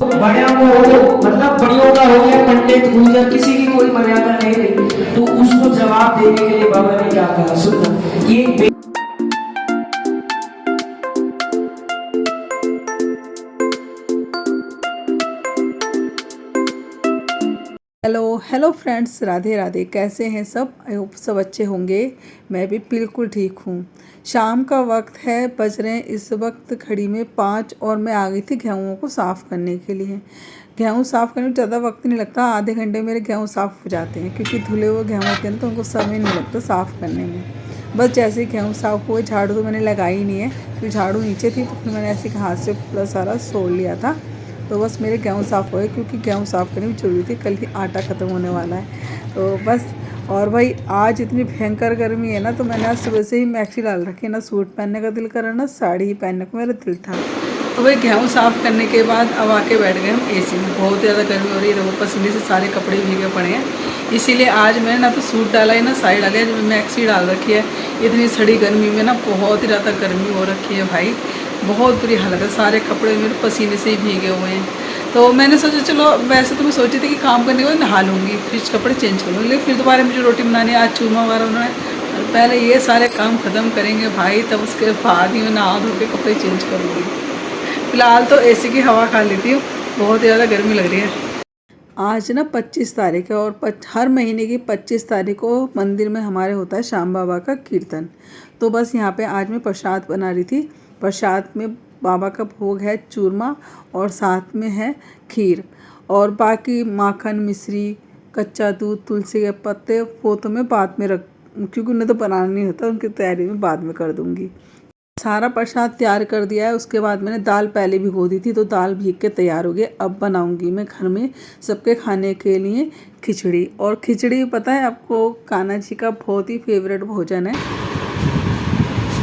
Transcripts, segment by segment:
बड़ों को मतलब बड़ियों का हो गया, पंडित गुजर किसी की कोई मर्यादा नहीं रही, तो उसको जवाब देने के लिए बाबा ने क्या कहा, सुनना ये। Hello hello friends, Radhe Radhe. कैसे हैं सब? आई होप सब अच्छे होंगे। मैं भी बिल्कुल ठीक हूँ। शाम का वक्त है, बज रहे हैं इस वक्त घड़ी में 5 और मैं आ गई थी गेहूँ को साफ़ करने के लिए। गेहूँ साफ़ करने में ज़्यादा वक्त नहीं लगता, आधे घंटे मेरे गेहूँ साफ़ हो जाते हैं, क्योंकि धुले हुए गेहूँ होते हैं तो उनको समय नहीं लगता साफ़ करने में। बस जैसे ही गेहूँ साफ़ हुए, झाड़ू तो मैंने लगाई ही नहीं है क्योंकि झाड़ू नीचे थी, तो फिर मैंने ऐसे हाथ से पूरा सारा सोड़ लिया था। तो बस मेरे गेहूँ साफ़ हो गए, क्योंकि गेहूँ साफ़ करनी भी ज़रूरी थी, कल ही आटा ख़त्म होने वाला है। तो बस, और भाई आज इतनी भयंकर गर्मी है ना, तो मैंने आज सुबह से ही मैक्सी डाल रखी है, ना सूट पहनने का दिल कर रहा, ना साड़ी ही पहनने का मेरा दिल था। तो भाई गेहूँ साफ़ करने के बाद अब आके बैठ गए हम एसी में। बहुत ज़्यादा गर्मी हो रही है, देखो पसीने से सारे कपड़े भीगे पड़े हैं। इसीलिए आज मैंने ना तो सूट डाला है ना साड़ी डाली है, मैक्सी डाल रखी है। इतनी सड़ी गर्मी में ना बहुत ही ज़्यादा गर्मी हो रखी है भाई, बहुत बुरी हालत है, सारे कपड़े मेरे पसीने से ही भीगे हुए हैं। तो मैंने सोचा चलो, वैसे तो मैं सोची थी कि काम करने के बाद नहा लूँगी, फिर कपड़े चेंज कर लूँगी, लेकिन फिर दोबारा मुझे रोटी बनानी है, आज चूरमा वगैरह उन्होंने, पहले ये सारे काम ख़त्म करेंगे भाई, तब उसके बाद ही मैं नहा धो के कपड़े चेंज करूँगी। फिलहाल तो एसी की हवा खा लेती हूँ, बहुत ज़्यादा गर्मी लग रही है। आज ना 25 तारीख है, और हर महीने की 25 तारीख को मंदिर में हमारे होता है श्याम बाबा का कीर्तन। तो बस यहाँ पे आज मैं प्रसाद बना रही थी। प्रसाद में बाबा का भोग है चूरमा, और साथ में है खीर, और बाकी माखन, मिश्री, कच्चा दूध, तुलसी के पत्ते, वो तो मैं बाद में रख, क्योंकि उन्हें तो बनाना नहीं होता, उनकी तैयारी में बाद में कर दूँगी। सारा प्रसाद तैयार कर दिया है। उसके बाद मैंने दाल पहले भिगो दी थी, तो दाल भीग के तैयार हो गई। अब बनाऊंगी मैं घर में सबके खाने के लिए खिचड़ी। और खिचड़ी पता है आपको, कान्हा जी का बहुत ही फेवरेट भोजन है।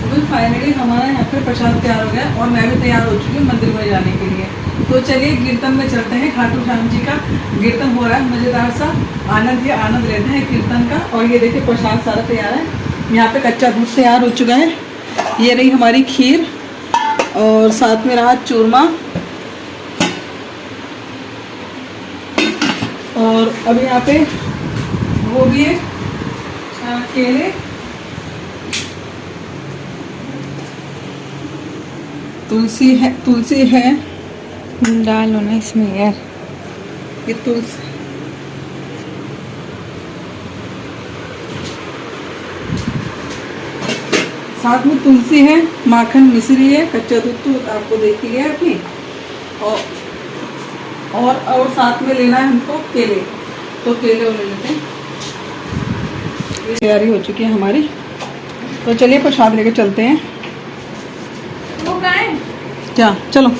तो फाइनली हमारा यहाँ पे प्रसाद तैयार हो गया, और मैं भी तैयार हो चुकी हूँ मंदिर में जाने के लिए। तो चलिए कीर्तन में चलते हैं। खाटू श्याम जी का कीर्तन हो रहा है, मज़ेदार सा आनंद लेते हैं कीर्तन का। और ये देखिए प्रसाद सारा तैयार है। यहाँ पे कच्चा दूध तैयार हो चुका है, ये रही हमारी खीर, और साथ में रहा चूरमा, और अब यहाँ पे वो भी है केले, तुलसी है, डालो ना इसमें यार, ये तुलसी, साथ में तुलसी है, माखन, मिश्री है, कच्चा दूध तो आपको देख ही गया अपनी, और साथ में लेना है हमको केले। तो केले ले लेते हैं। तैयारी हो चुकी है हमारी, तो चलिए प्रसाद लेके चलते हैं। वो कहाँ है? क्या, चलो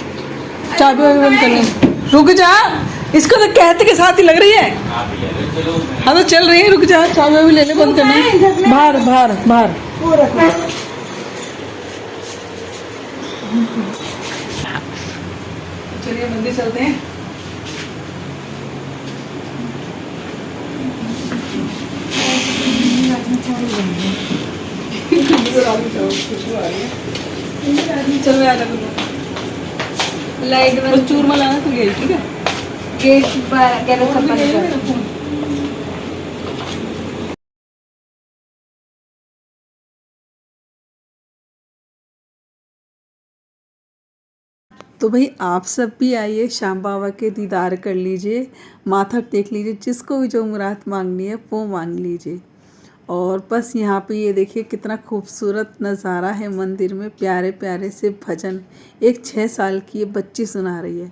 चाबी वाबी बंद कर लें। रुक जा, इसको तो कहते के साथ ही लग रही है। हाँ तो चल रही है, रुक जा, चाबी वाबी ले ले, बंद करना। बाहर बाहर बाहर। चलिए मंदिर चलते हैं। चल मैं आ जाऊंगा। लाइट बस चूरमा लाना तो यही, ठीक है। गेट पर गैलरी सब बंद कर। तो भाई आप सब भी आइए, श्याम बाबा के दीदार कर लीजिए, माथा टेक लीजिए, जिसको भी जो मुराद मांगनी है वो मांग लीजिए। और बस यहाँ पे ये देखिए कितना खूबसूरत नज़ारा है मंदिर में, प्यारे प्यारे से भजन एक 6 साल की ये बच्ची सुना रही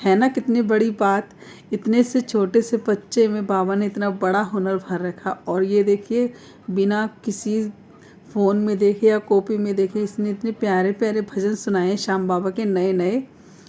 है ना, कितनी बड़ी बात। इतने से छोटे से बच्चे में बाबा ने इतना बड़ा हुनर भर रखा। और ये देखिए बिना किसी फ़ोन में देखे या कॉपी में देखे, इसने इतने प्यारे प्यारे भजन सुनाए श्याम बाबा के, नए नए।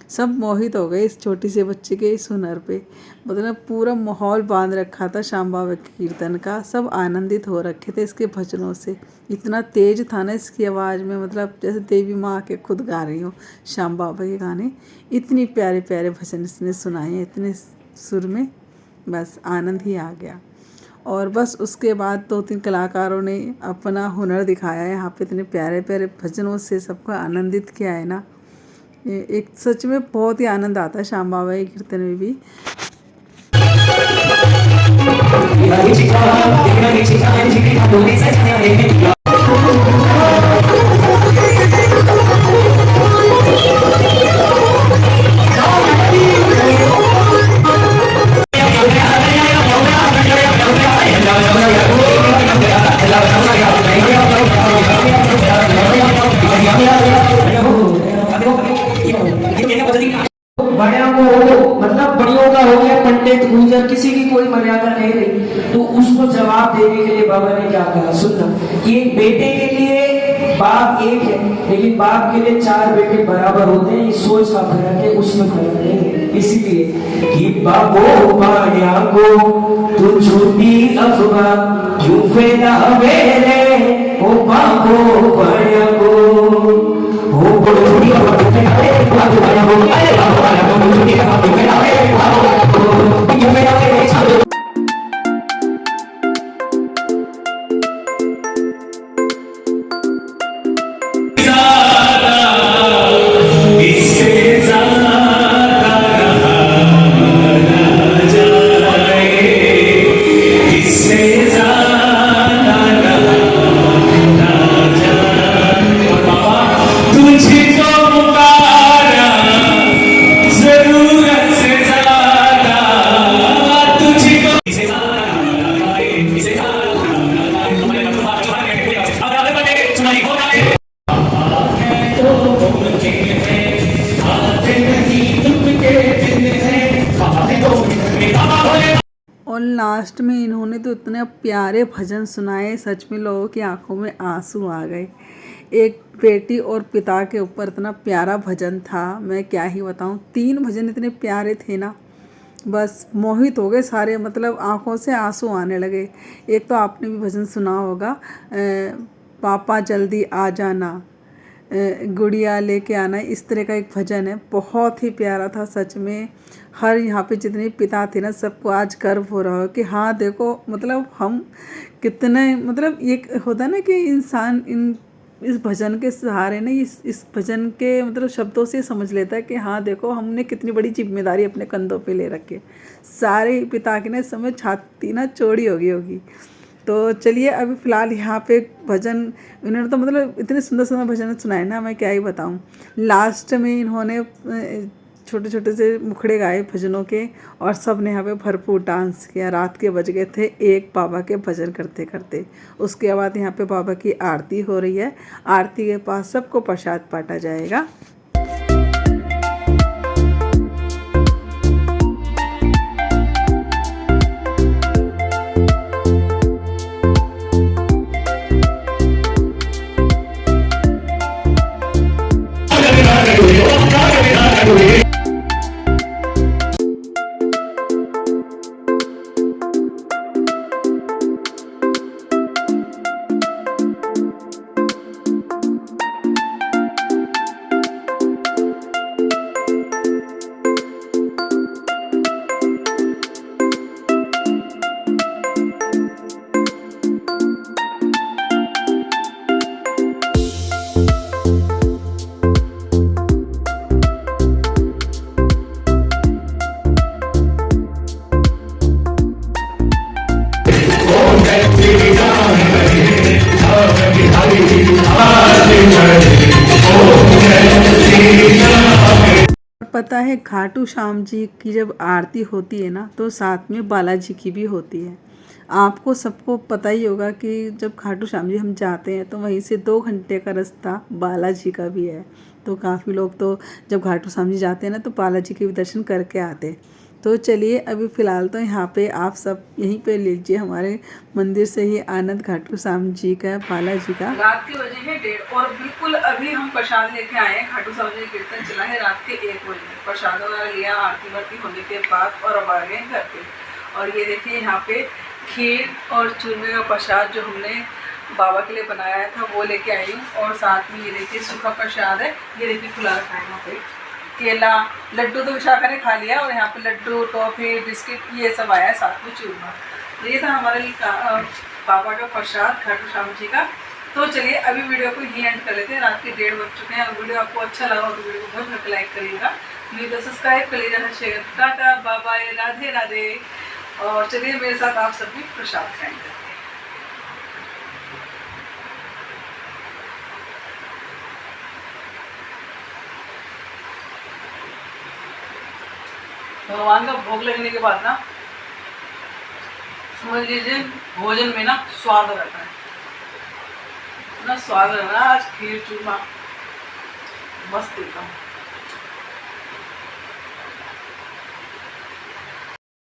सब मोहित हो गए इस छोटी से बच्चे के इस हुनर पे। मतलब पूरा माहौल बांध रखा था श्याम बाबा के कीर्तन का, सब आनंदित हो रखे थे इसके भजनों से। इतना तेज था ना इसकी आवाज़ में, मतलब जैसे देवी माँ के खुद गा रही हो श्याम बाबा के गाने। इतनी प्यारे प्यारे भजन इसने सुनाए हैं, इतने सुर में, बस आनंद ही आ गया। और बस उसके बाद 2-3 कलाकारों ने अपना हुनर दिखाया है यहाँ पे, इतने प्यारे प्यारे भजनों से सबको आनंदित किया है ना, एक सच में बहुत ही आनंद आता है श्याम बाबा के कीर्तन में भी। बड़ों को मतलब बड़ियों का हो गया, पंडित गुजर किसी की कोई मर्यादा नहीं रही, तो उसको जवाब देने के लिए बाबा ने क्या कहा, सुनना कि एक बेटे के लिए बाप एक है, लेकिन बाप के लिए 4 बेटे बराबर होते हैं। इस सोच का फर्क है, उसमें फर्क नहीं है। इसीलिए कि बाबो बाया को तू झूठी अफवाह क्यों फैला मेरे, ओ बाबो बाया को ओ बड़ी और लास्ट में इन्होंने तो इतने प्यारे भजन सुनाए, सच में लोगों की आंखों में आंसू आ गए। एक बेटी और पिता के ऊपर इतना प्यारा भजन था, मैं क्या ही बताऊं। 3 भजन इतने प्यारे थे ना, बस मोहित हो गए सारे, मतलब आंखों से आंसू आने लगे। एक तो आपने भी भजन सुना होगा, पापा जल्दी आ जाना, गुड़िया लेके आना, इस तरह का एक भजन है, बहुत ही प्यारा था सच में। हर यहाँ पे जितने पिता थे ना, सबको आज गर्व हो रहा हो कि हाँ देखो, मतलब हम कितने, मतलब ये होता है ना कि इंसान इस भजन के सहारे ना, इस भजन के मतलब शब्दों से समझ लेता है कि हाँ देखो, हमने कितनी बड़ी जिम्मेदारी अपने कंधों पे ले रखी है। सारे पिता की ना समय छाती ना चौड़ी हो गई होगी। तो चलिए अभी फ़िलहाल यहाँ पे भजन इन्होंने तो मतलब इतने सुंदर सुंदर भजन सुनाए ना, मैं क्या ही बताऊँ। लास्ट में इन्होंने छोटे छोटे से मुखड़े गाए भजनों के, और सब ने यहाँ पे भरपूर डांस किया। रात के बज गए थे 1 बाबा के भजन करते करते। उसके बाद यहाँ पे बाबा की आरती हो रही है। आरती के पास सबको प्रसाद बांटा जाएगा। पता है खाटू श्याम जी की जब आरती होती है ना, तो साथ में बालाजी की भी होती है। आपको सबको पता ही होगा कि जब खाटू श्याम जी हम जाते हैं तो वहीं से 2 घंटे का रास्ता बालाजी का भी है। तो काफ़ी लोग तो जब खाटू श्याम जी जाते हैं ना, तो बालाजी के भी दर्शन करके आते हैं। तो चलिए अभी फ़िलहाल तो यहाँ पे आप सब यहीं पे लीजिए हमारे मंदिर से ही आनंद खाटू श्याम जी का, बालाजी का। रात के बजे हैं 1:30 और बिल्कुल अभी हम प्रसाद लेके आए हैं। खाटू श्याम जी कीर्तन चला है रात के 1 बजे। प्रसाद वगैरह लिया आरती वारती होने के बाद, और अब आ गए घर पे। और ये देखिए यहाँ पे खीर और चूरमे का प्रसाद जो हमने बाबा के लिए बनाया था वो लेके आई हूँ। और साथ में ये देखिए सूखा प्रसाद है, ये देखिए खुला रखा है यहाँ पे। केला, लड्डू तो विशाखा ने खा लिया, और यहाँ पे लड्डू, टॉफ़ी, बिस्किट ये सब आया है, साथ में चूरमा। तो ये था हमारे लिए बाबा का प्रसाद खाटू श्याम जी का। तो चलिए अभी वीडियो को ही एंड कर लेते हैं। रात के 1:30 बज चुके हैं। अगर वीडियो आपको अच्छा लगा हो तो वीडियो को बहुत लाइक करिएगा, वीडियो सब्सक्राइब कर लीजिएगा। Tata bye bye, Radhe Radhe. और चलिए मेरे साथ आप सभी प्रसाद खाएंगे। भगवान का भोग लगने के बाद ना समझ लीजिए भोजन में ना स्वाद रहता है, इतना स्वाद है ना। आज खीर चूरमा मस्त एकदम।